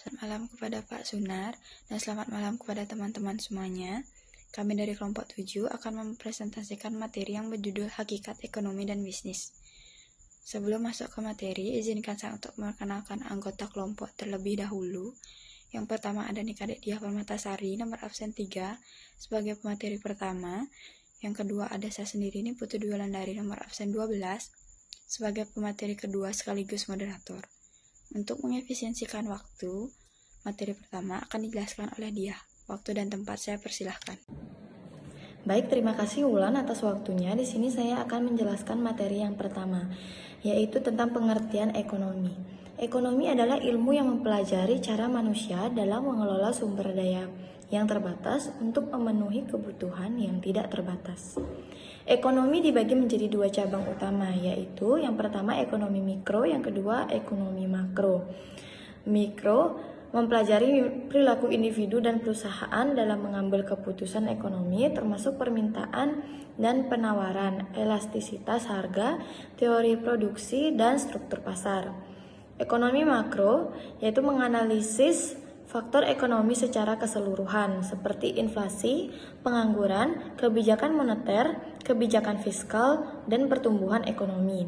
Selamat malam kepada Pak Sunar dan selamat malam kepada teman-teman semuanya. Kami dari kelompok 7 akan mempresentasikan materi yang berjudul Hakikat Ekonomi dan Bisnis. Sebelum masuk ke materi, izinkan saya untuk memperkenalkan anggota kelompok terlebih dahulu. Yang pertama ada Nikadek Diah Permatasari, nomor absen 3, sebagai pemateri pertama. Yang kedua ada saya sendiri, ini Putu Dwi Wulandari, nomor absen 12, sebagai pemateri kedua sekaligus moderator. Untuk mengefisiensikan waktu, materi pertama akan dijelaskan oleh Diah. Waktu dan tempat saya persilahkan. Baik, terima kasih Wulan atas waktunya. Di sini saya akan menjelaskan materi yang pertama, yaitu tentang pengertian ekonomi. Ekonomi adalah ilmu yang mempelajari cara manusia dalam mengelola sumber daya yang terbatas untuk memenuhi kebutuhan yang tidak terbatas. Ekonomi dibagi menjadi dua cabang utama, yaitu yang pertama ekonomi mikro, yang kedua ekonomi makro. Mikro mempelajari perilaku individu dan perusahaan dalam mengambil keputusan ekonomi, termasuk permintaan dan penawaran, elastisitas harga, teori produksi, dan struktur pasar. Ekonomi makro yaitu menganalisis faktor ekonomi secara keseluruhan seperti inflasi, pengangguran, kebijakan moneter, kebijakan fiskal, dan pertumbuhan ekonomi.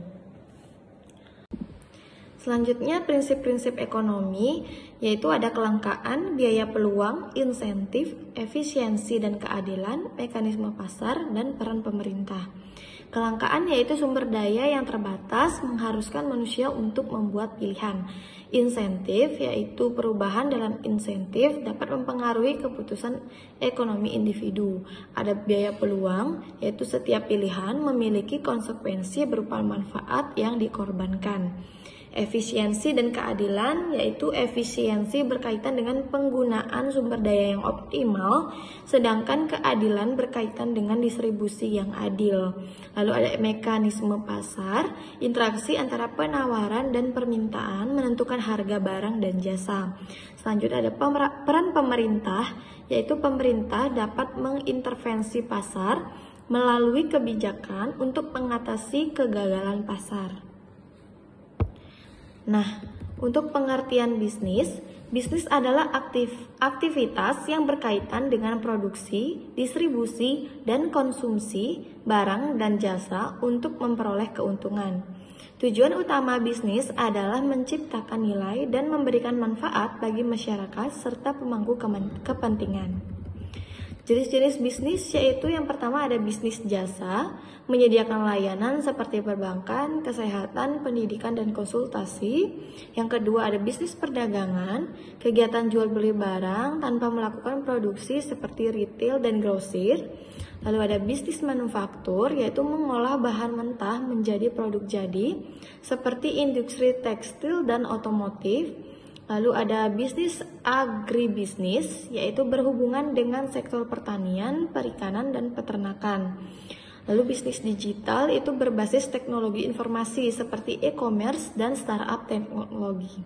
Selanjutnya prinsip-prinsip ekonomi yaitu ada kelangkaan, biaya peluang, insentif, efisiensi dan keadilan, mekanisme pasar, dan peran pemerintah. Kelangkaan yaitu sumber daya yang terbatas mengharuskan manusia untuk membuat pilihan. Insentif yaitu perubahan dalam insentif dapat mempengaruhi keputusan ekonomi individu. Ada biaya peluang yaitu setiap pilihan memiliki konsekuensi berupa manfaat yang dikorbankan. Efisiensi dan keadilan yaitu efisiensi berkaitan dengan penggunaan sumber daya yang optimal, sedangkan keadilan berkaitan dengan distribusi yang adil. Lalu ada mekanisme pasar, interaksi antara penawaran dan permintaan menentukan harga barang dan jasa. Selanjutnya ada peran pemerintah, yaitu pemerintah dapat mengintervensi pasar melalui kebijakan untuk mengatasi kegagalan pasar. Nah, untuk pengertian bisnis adalah aktivitas yang berkaitan dengan produksi, distribusi, dan konsumsi barang dan jasa untuk memperoleh keuntungan. Tujuan utama bisnis adalah menciptakan nilai dan memberikan manfaat bagi masyarakat serta pemangku kepentingan. Jenis-jenis bisnis yaitu yang pertama ada bisnis jasa, menyediakan layanan seperti perbankan, kesehatan, pendidikan, dan konsultasi. Yang kedua ada bisnis perdagangan, kegiatan jual beli barang tanpa melakukan produksi seperti retail dan grosir. Lalu ada bisnis manufaktur yaitu mengolah bahan mentah menjadi produk jadi seperti industri tekstil dan otomotif. Lalu ada bisnis agribisnis, yaitu berhubungan dengan sektor pertanian, perikanan, dan peternakan. Lalu bisnis digital itu berbasis teknologi informasi seperti e-commerce dan startup teknologi.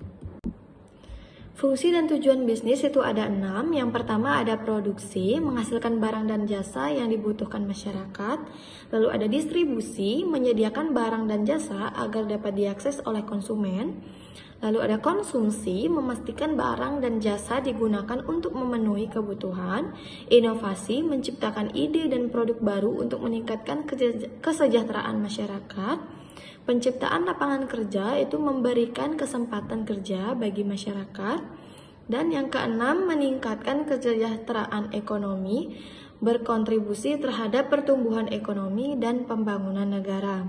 Fungsi dan tujuan bisnis itu ada 6. Yang pertama ada produksi, menghasilkan barang dan jasa yang dibutuhkan masyarakat. Lalu ada distribusi, menyediakan barang dan jasa agar dapat diakses oleh konsumen. Lalu ada konsumsi, memastikan barang dan jasa digunakan untuk memenuhi kebutuhan. Inovasi, menciptakan ide dan produk baru untuk meningkatkan kesejahteraan masyarakat. Penciptaan lapangan kerja itu memberikan kesempatan kerja bagi masyarakat. Dan yang keenam, meningkatkan kesejahteraan ekonomi, berkontribusi terhadap pertumbuhan ekonomi dan pembangunan negara.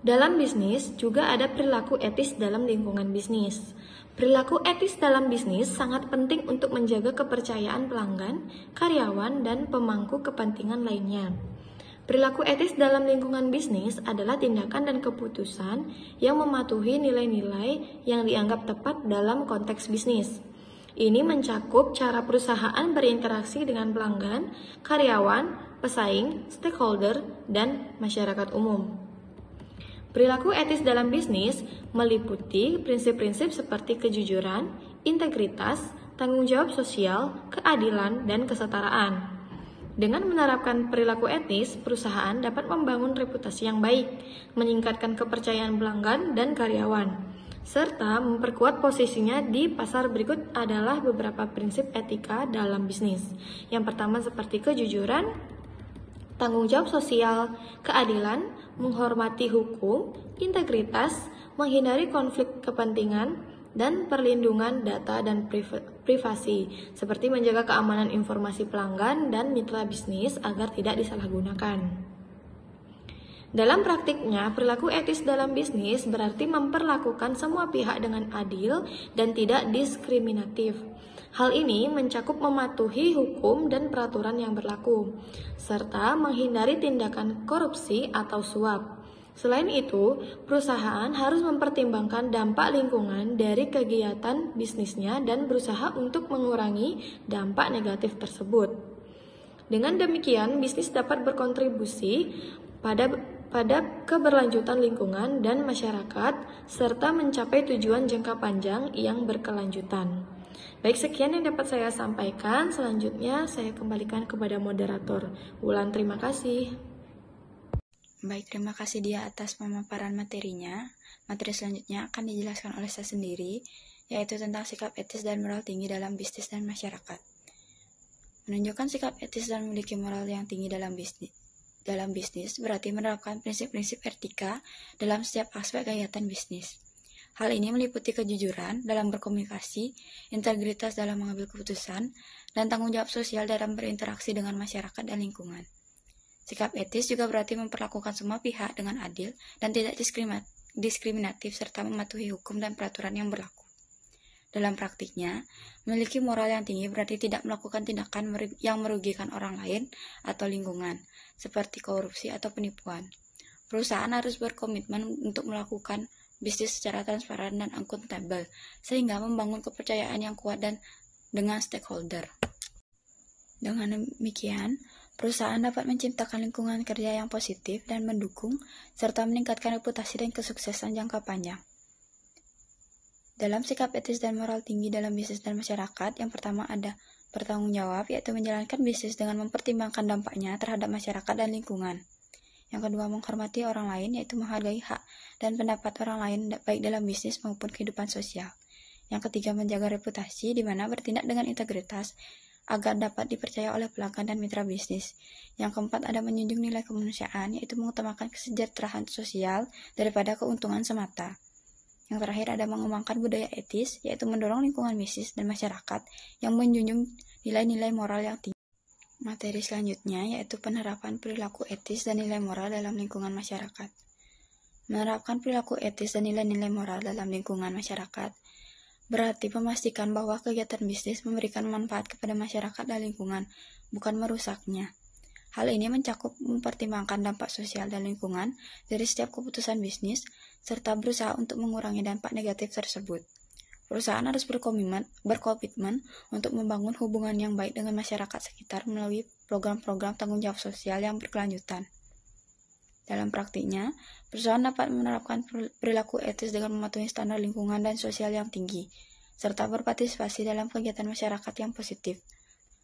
Dalam bisnis juga ada perilaku etis dalam lingkungan bisnis. Perilaku etis dalam bisnis sangat penting untuk menjaga kepercayaan pelanggan, karyawan, dan pemangku kepentingan lainnya. Perilaku etis dalam lingkungan bisnis adalah tindakan dan keputusan yang mematuhi nilai-nilai yang dianggap tepat dalam konteks bisnis. Ini mencakup cara perusahaan berinteraksi dengan pelanggan, karyawan, pesaing, stakeholder, dan masyarakat umum. Perilaku etis dalam bisnis meliputi prinsip-prinsip seperti kejujuran, integritas, tanggung jawab sosial, keadilan, dan kesetaraan. Dengan menerapkan perilaku etis, perusahaan dapat membangun reputasi yang baik, meningkatkan kepercayaan pelanggan dan karyawan. serta memperkuat posisinya di pasar. Berikut adalah beberapa prinsip etika dalam bisnis. Yang pertama seperti kejujuran, tanggung jawab sosial, keadilan, menghormati hukum, integritas, menghindari konflik kepentingan, dan perlindungan data dan privasi, seperti menjaga keamanan informasi pelanggan dan mitra bisnis agar tidak disalahgunakan. Dalam praktiknya, perilaku etis dalam bisnis berarti memperlakukan semua pihak dengan adil dan tidak diskriminatif. Hal ini mencakup mematuhi hukum dan peraturan yang berlaku, serta menghindari tindakan korupsi atau suap. Selain itu, perusahaan harus mempertimbangkan dampak lingkungan dari kegiatan bisnisnya dan berusaha untuk mengurangi dampak negatif tersebut. Dengan demikian, bisnis dapat berkontribusi pada keberlanjutan lingkungan dan masyarakat, serta mencapai tujuan jangka panjang yang berkelanjutan. Baik, sekian yang dapat saya sampaikan. Selanjutnya, saya kembalikan kepada moderator. Wulan, terima kasih. Baik, terima kasih dia atas pemaparan materinya. Materi selanjutnya akan dijelaskan oleh saya sendiri, yaitu tentang sikap etis dan moral tinggi dalam bisnis dan masyarakat. Menunjukkan sikap etis dan memiliki moral yang tinggi dalam bisnis berarti menerapkan prinsip-prinsip etika dalam setiap aspek kegiatan bisnis. Hal ini meliputi kejujuran dalam berkomunikasi, integritas dalam mengambil keputusan, dan tanggung jawab sosial dalam berinteraksi dengan masyarakat dan lingkungan. Sikap etis juga berarti memperlakukan semua pihak dengan adil dan tidak diskriminatif serta mematuhi hukum dan peraturan yang berlaku. Dalam praktiknya, memiliki moral yang tinggi berarti tidak melakukan tindakan yang merugikan orang lain atau lingkungan, seperti korupsi atau penipuan. Perusahaan harus berkomitmen untuk melakukan bisnis secara transparan dan akuntabel, sehingga membangun kepercayaan yang kuat dengan stakeholder. Dengan demikian, perusahaan dapat menciptakan lingkungan kerja yang positif dan mendukung, serta meningkatkan reputasi dan kesuksesan jangka panjang. Dalam sikap etis dan moral tinggi dalam bisnis dan masyarakat, yang pertama ada bertanggung jawab, yaitu menjalankan bisnis dengan mempertimbangkan dampaknya terhadap masyarakat dan lingkungan. Yang kedua, menghormati orang lain, yaitu menghargai hak dan pendapat orang lain baik dalam bisnis maupun kehidupan sosial. Yang ketiga, menjaga reputasi, di mana bertindak dengan integritas agar dapat dipercaya oleh pelanggan dan mitra bisnis. Yang keempat, ada menjunjung nilai kemanusiaan, yaitu mengutamakan kesejahteraan sosial daripada keuntungan semata. Yang terakhir, ada mengembangkan budaya etis, yaitu mendorong lingkungan bisnis dan masyarakat yang menjunjung nilai-nilai moral yang tinggi. Materi selanjutnya yaitu penerapan perilaku etis dan nilai moral dalam lingkungan masyarakat. Menerapkan perilaku etis dan nilai-nilai moral dalam lingkungan masyarakat berarti memastikan bahwa kegiatan bisnis memberikan manfaat kepada masyarakat dan lingkungan, bukan merusaknya. Hal ini mencakup mempertimbangkan dampak sosial dan lingkungan dari setiap keputusan bisnis, serta berusaha untuk mengurangi dampak negatif tersebut. Perusahaan harus berkomitmen untuk membangun hubungan yang baik dengan masyarakat sekitar melalui program-program tanggung jawab sosial yang berkelanjutan. Dalam praktiknya, perusahaan dapat menerapkan perilaku etis dengan mematuhi standar lingkungan dan sosial yang tinggi, serta berpartisipasi dalam kegiatan masyarakat yang positif.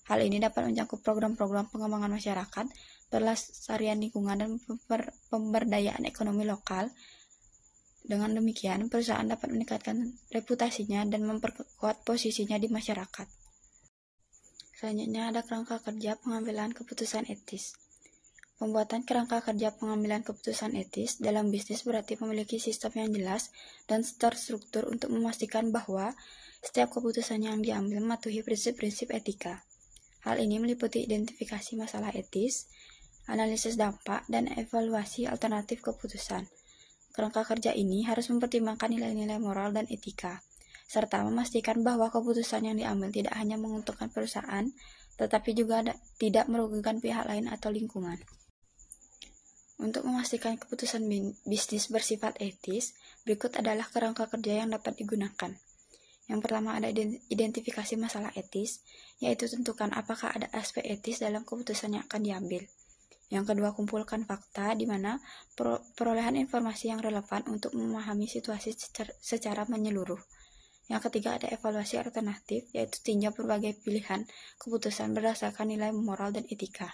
Hal ini dapat mencakup program-program pengembangan masyarakat, pelestarian lingkungan, dan pemberdayaan ekonomi lokal. Dengan demikian, perusahaan dapat meningkatkan reputasinya dan memperkuat posisinya di masyarakat. Selanjutnya ada kerangka kerja pengambilan keputusan etis. Pembuatan kerangka kerja pengambilan keputusan etis dalam bisnis berarti memiliki sistem yang jelas dan terstruktur untuk memastikan bahwa setiap keputusan yang diambil mematuhi prinsip-prinsip etika. Hal ini meliputi identifikasi masalah etis, analisis dampak, dan evaluasi alternatif keputusan. Kerangka kerja ini harus mempertimbangkan nilai-nilai moral dan etika, serta memastikan bahwa keputusan yang diambil tidak hanya menguntungkan perusahaan, tetapi juga tidak merugikan pihak lain atau lingkungan. Untuk memastikan keputusan bisnis bersifat etis, berikut adalah kerangka kerja yang dapat digunakan. Yang pertama ada identifikasi masalah etis, yaitu tentukan apakah ada aspek etis dalam keputusan yang akan diambil. Yang kedua, kumpulkan fakta, di mana perolehan informasi yang relevan untuk memahami situasi secara menyeluruh. Yang ketiga, ada evaluasi alternatif, yaitu tinjau berbagai pilihan keputusan berdasarkan nilai moral dan etika.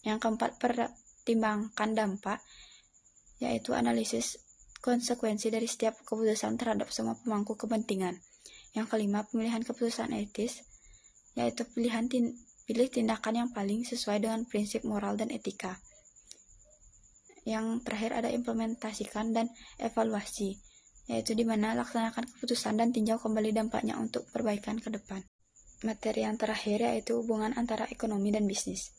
Yang keempat, pertimbangkan dampak, yaitu analisis konsekuensi dari setiap keputusan terhadap semua pemangku kepentingan. Yang kelima, pemilihan keputusan etis, yaitu pilih tindakan yang paling sesuai dengan prinsip moral dan etika. Yang terakhir ada implementasikan dan evaluasi, yaitu di mana laksanakan keputusan dan tinjau kembali dampaknya untuk perbaikan ke depan. Materi yang terakhir yaitu hubungan antara ekonomi dan bisnis.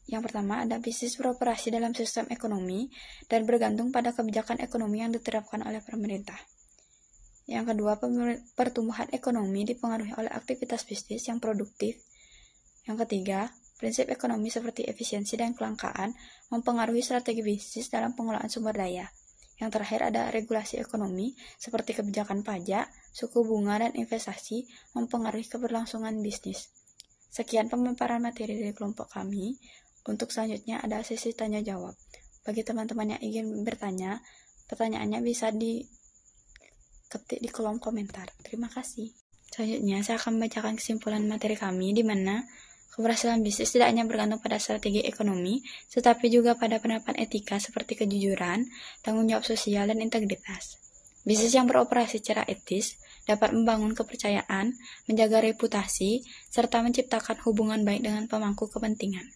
Yang pertama ada bisnis beroperasi dalam sistem ekonomi dan bergantung pada kebijakan ekonomi yang diterapkan oleh pemerintah. Yang kedua, pertumbuhan ekonomi dipengaruhi oleh aktivitas bisnis yang produktif. Yang ketiga, prinsip ekonomi seperti efisiensi dan kelangkaan mempengaruhi strategi bisnis dalam pengelolaan sumber daya. Yang terakhir ada regulasi ekonomi seperti kebijakan pajak, suku bunga, dan investasi mempengaruhi keberlangsungan bisnis. Sekian pemaparan materi dari kelompok kami. Untuk selanjutnya ada sesi tanya jawab. Bagi teman-teman yang ingin bertanya, pertanyaannya bisa diketik di kolom komentar. Terima kasih. Selanjutnya saya akan membacakan kesimpulan materi kami di mana keberhasilan bisnis tidak hanya bergantung pada strategi ekonomi, tetapi juga pada penerapan etika seperti kejujuran, tanggung jawab sosial, dan integritas. Bisnis yang beroperasi secara etis dapat membangun kepercayaan, menjaga reputasi, serta menciptakan hubungan baik dengan pemangku kepentingan.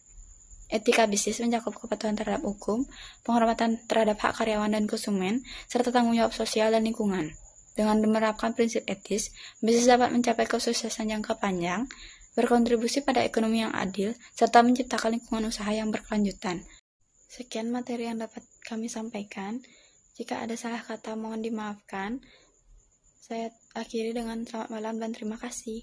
Etika bisnis mencakup kepatuhan terhadap hukum, penghormatan terhadap hak karyawan dan konsumen, serta tanggung jawab sosial dan lingkungan. Dengan menerapkan prinsip etis, bisnis dapat mencapai kesuksesan jangka panjang, berkontribusi pada ekonomi yang adil, serta menciptakan lingkungan usaha yang berkelanjutan. Sekian materi yang dapat kami sampaikan. Jika ada salah kata mohon dimaafkan. Saya akhiri dengan selamat malam dan terima kasih.